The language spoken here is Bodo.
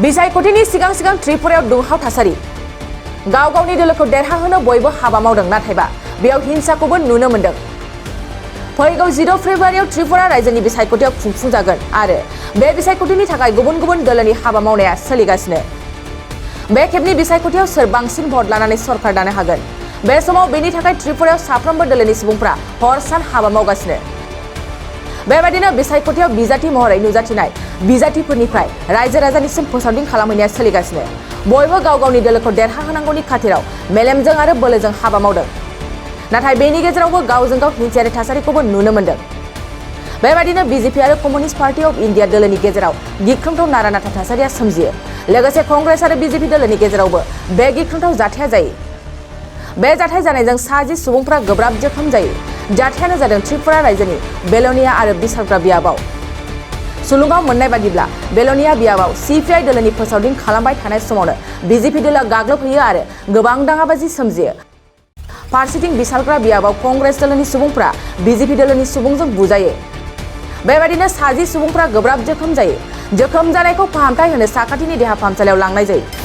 बिसायख'थिनि सिगां त्रिपुरायाव दुंहाव थासारि गाव गावनि दोलोखौ देरहाहोनो बयबो हाबा मावदों नाथायबा बेयाव हिंसाखौबो नुनो मोनदों। फैगौ 16 फेब्रुवारियाव त्रिपुरा रायजोनि बिसायख'थियाव खुंफुंजागोन आरो बे बिसायख'थिनि थाखाय गुबुन दोलोनि हाबा मावनाया सोलिगासिनो। बे खेबनि बिसायख'थियाव सोर बांसिन भट लानानै सरकार दानो हागोन बे समाव बेनि थाखाय त्रिपुरायाव साफ्रोमबो दोलोनि सुबुंफ्रा हर सान हाबा मावगासिनो। बेबायदिनो बिसायख'थियाव बिजाथि महरै नुजाथिनाय बिजाथिफोरनिफ्राय रायजो राजानिसिम फोसावदिं खालामहैनाया सोलिगासिनो। बयबो गाव गावनि दोलोखौ देरहाहोनांगौनि खाथिराव मेलेमजों आरो बोलोजों हाबा मावदों। नाथाय बेनि गेजेरावबो गावजों गाव हिंसायारि थासारिखौबो नुनो मोनदों। बेबायदिनो बिजेपि आरो कमिउनिस्ट पार्टी अफ इन्डिया दोलोनि गेजेराव गिख्रंथाव नारा-नाथा थासारिया सोमजियो। लोगोसे कंग्रेस आरो बिजेपि दोलोनि गेजेरावबो बे गिख्रंथाव जाथाया जायो। बे जाथाय जानायजों 60 सुबुंफ्रा गोब्राब जोखोम जायो। जाथायानो जादों त्रिपुरा रायजोनि बेलोनिया आरो बिसारग्रा बियाबाव। सुलुंगाव मोननाय बादिब्ला बेलोनिया बियाबाव सिपिआइ दोलोनि फोसावदिं खालामबाय थानाय समावनो बिजेपि दोलोआ गाग्लोबहैयो आरो गोबां दाङाबाजि सोमजियो। फारसेथिं बिसारग्रा बियाबाव कंग्रेस दोलोनि सुबुंफ्रा बिजेपि दोलोनि सुबुंजों बुजायो। बेबायदिनो 60 सुबुंफ्रा गोब्राब जोखोम जायो। जोखोम जानायखौ फाहामथाय होनो साखाथिनि देहा फाहामसालियाव लांनाय जायो।